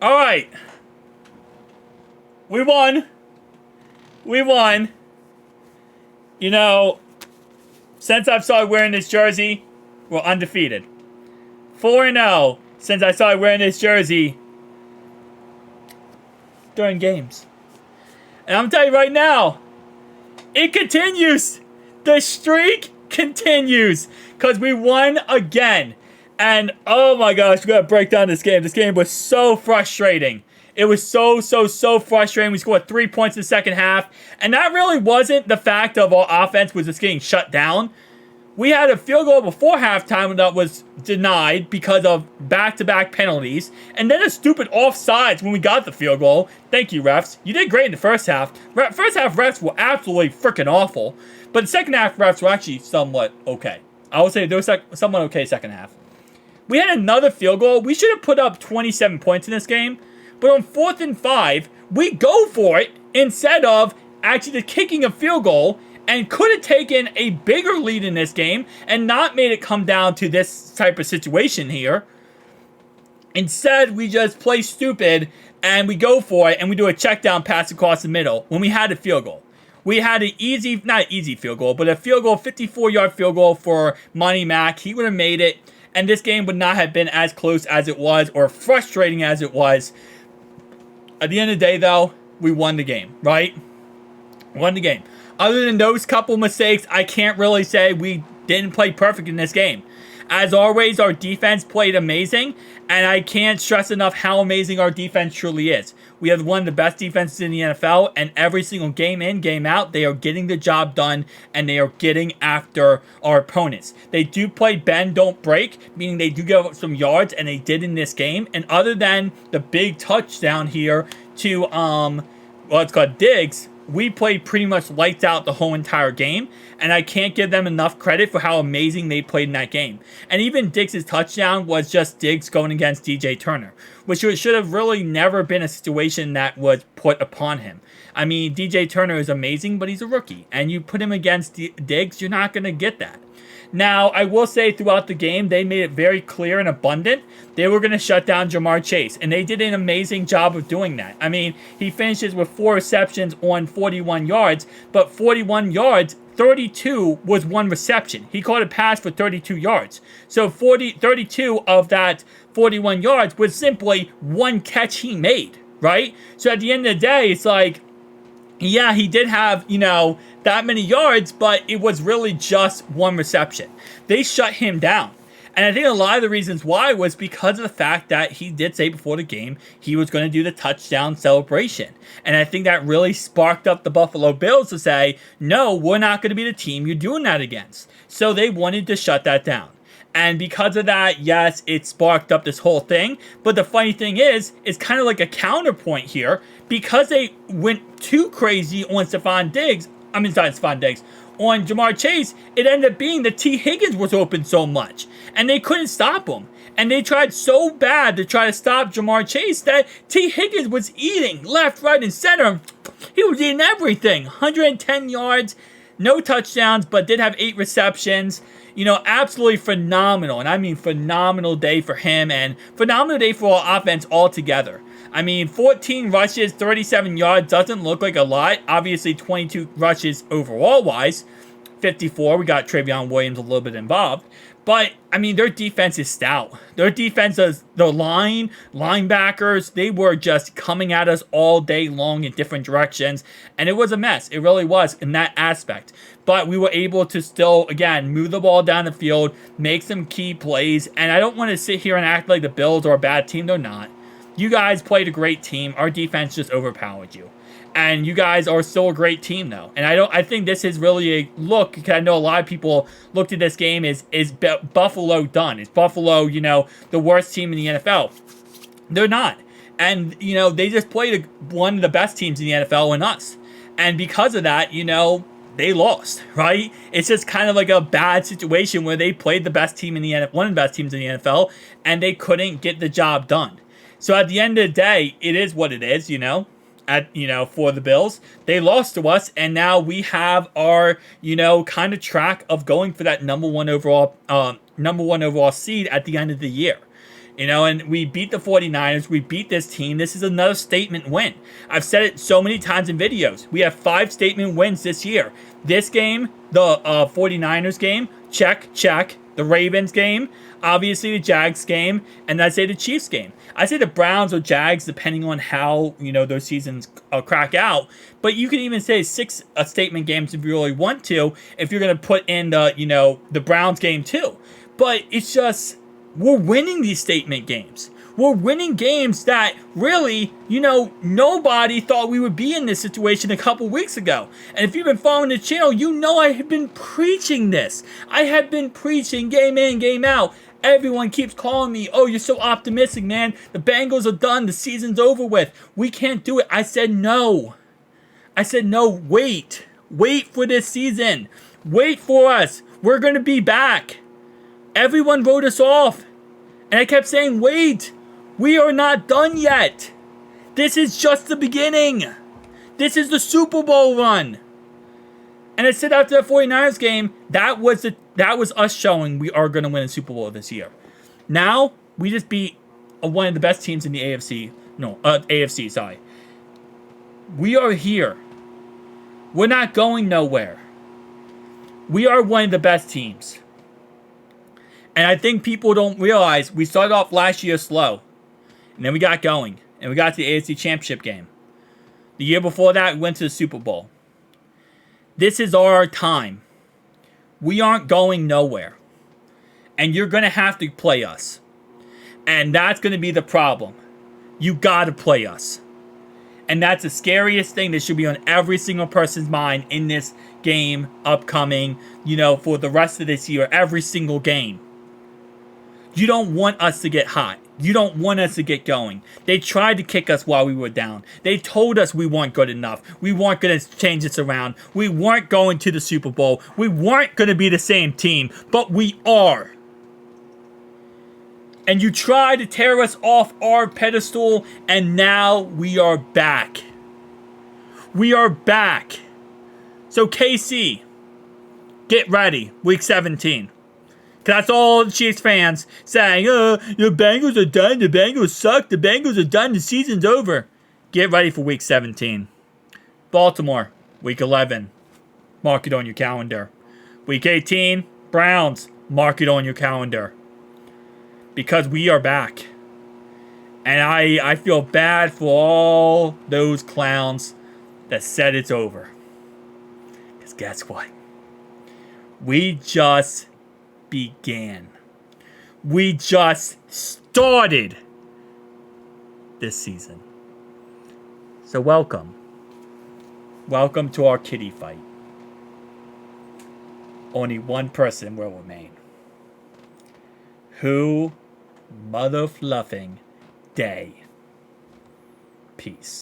All right. We won. We won. You know, since I've started wearing this jersey, we're undefeated. 4-0 since I started wearing this jersey during games. And I'm telling you right now, it continues. The streak continues because we won again. And oh my gosh, we gotta break down this game. This game was so frustrating. It was so frustrating. We scored 3 points in the second half. And that really wasn't the fact of our offense was just getting shut down. We had a field goal before halftime that was denied because of back-to-back penalties. And then a stupid offsides when we got the field goal. Thank you, refs. You did great in the first half. First half refs were absolutely freaking awful. But the second half refs were actually somewhat okay. I would say they were somewhat okay second half. We had another field goal. We should have put up 27 points in this game. But on 4th and 5, we go for it instead of actually kicking a field goal and could have taken a bigger lead in this game and not made it come down to this type of situation here. Instead, we just play stupid and we go for it and we do a check down pass across the middle when we had a field goal. We had an easy, not an easy field goal, but a field goal, 54-yard field goal for Monty Mack. He would have made it, and this game would not have been as close as it was or frustrating as it was. At the end of the day, though, we won the game, right? Won the game. Other than those couple mistakes, I can't really say we didn't play perfect in this game. As always, our defense played amazing, and I can't stress enough how amazing our defense truly is. We have one of the best defenses in the NFL, and every single game in, game out, they are getting the job done, and they are getting after our opponents. They do play bend, don't break, meaning they do give up some yards, and they did in this game. And other than the big touchdown here to, it's called Diggs, we played pretty much lights out the whole entire game, and I can't give them enough credit for how amazing they played in that game. And even Diggs' touchdown was just Diggs going against DJ Turner, which should have really never been a situation that was put upon him. I mean, DJ Turner is amazing, but he's a rookie, and you put him against Diggs, you're not going to get that. Now, I will say throughout the game, they made it very clear and abundant they were going to shut down Jamar Chase, and they did an amazing job of doing that. I mean, he finishes with 4 receptions on 41 yards, but 41 yards, 32 was 1 reception. He caught a pass for 32 yards. So 32 of that 41 yards was simply 1 catch he made, right? So at the end of the day, it's like, yeah, he did have, that many yards, but it was really just 1 reception. They shut him down. And I think a lot of the reasons why was because of the fact that he did say before the game he was going to do the touchdown celebration. And I think that really sparked up the Buffalo Bills to say, no, we're not going to be the team you're doing that against. So they wanted to shut that down. And because of that, yes, it sparked up this whole thing. But the funny thing is, it's kind of like a counterpoint here. Because they went too crazy on Stephon Diggs, on Jamar Chase, it ended up being that T. Higgins was open so much. And they couldn't stop him. And they tried so bad to try to stop Jamar Chase that T. Higgins was eating left, right, and center. He was eating everything. 110 yards, no touchdowns, but did have 8 receptions. Absolutely phenomenal. And I mean phenomenal day for him and phenomenal day for our offense altogether. I mean, 14 rushes, 37 yards doesn't look like a lot. Obviously, 22 rushes overall-wise. 54, we got Travion Williams a little bit involved. But, I mean, their defense is stout. Their defense is, the linebackers, they were just coming at us all day long in different directions. And it was a mess. It really was in that aspect. But we were able to still, again, move the ball down the field, make some key plays. And I don't want to sit here and act like the Bills are a bad team. They're not. You guys played a great team. Our defense just overpowered you. And you guys are still a great team, though. And I think this is really a look, because I know a lot of people looked at this game is Buffalo done? Is Buffalo, the worst team in the NFL? They're not. And, they just played one of the best teams in the NFL in us. And because of that, they lost, right? It's just kind of like a bad situation where they played the best team in the NFL, one of the best teams in the NFL, and they couldn't get the job done. So at the end of the day, it is what it is, for the Bills. They lost to us, and now we have our, kind of track of going for that number one overall seed at the end of the year. You know, and we beat the 49ers. We beat this team. This is another statement win. I've said it so many times in videos. We have 5 statement wins this year. This game, the 49ers game, check. The Ravens game, obviously the Jags game, and I say the Chiefs game. I say the Browns or Jags, depending on how, you know, those seasons crack out. But you can even say 6 statement games if you really want to, if you're going to put in the, you know, the Browns game too. But it's just, we're winning these statement games. We're winning games that really, you know, nobody thought we would be in this situation a couple weeks ago. And if you've been following the channel, you know I have been preaching this. I have been preaching game in, game out. Everyone keeps calling me, oh, you're so optimistic, man. The Bengals are done. The season's over with. We can't do it. I said no. I said no, wait. Wait for this season. Wait for us. We're going to be back. Everyone wrote us off. And I kept saying, wait. We are not done yet. This is just the beginning. This is the Super Bowl run. And I said after the 49ers game, that was us showing we are going to win a Super Bowl this year. Now, we just beat one of the best teams in the AFC. AFC, sorry. We are here. We're not going nowhere. We are one of the best teams. And I think people don't realize we started off last year slow. And then we got going. And we got to the AFC Championship game. The year before that, we went to the Super Bowl. This is our time. We aren't going nowhere. And you're going to have to play us. And that's going to be the problem. You got to play us. And that's the scariest thing that should be on every single person's mind in this game upcoming, you know, for the rest of this year, every single game. You don't want us to get hot. You don't want us to get going. They tried to kick us while we were down. They told us we weren't good enough. We weren't going to change this around. We weren't going to the Super Bowl. We weren't going to be the same team. But we are. And you tried to tear us off our pedestal. And now we are back. We are back. So KC, get ready. Week 17. That's all the Chiefs fans saying, the Bengals are done, the Bengals suck, the Bengals are done, the season's over. Get ready for Week 17. Baltimore, Week 11. Mark it on your calendar. Week 18, Browns, mark it on your calendar. Because we are back. And I feel bad for all those clowns that said it's over. Because guess what? We just began. We just started this season. So welcome. Welcome to our kitty fight. Only one person will remain. Who mother fluffing day. Peace.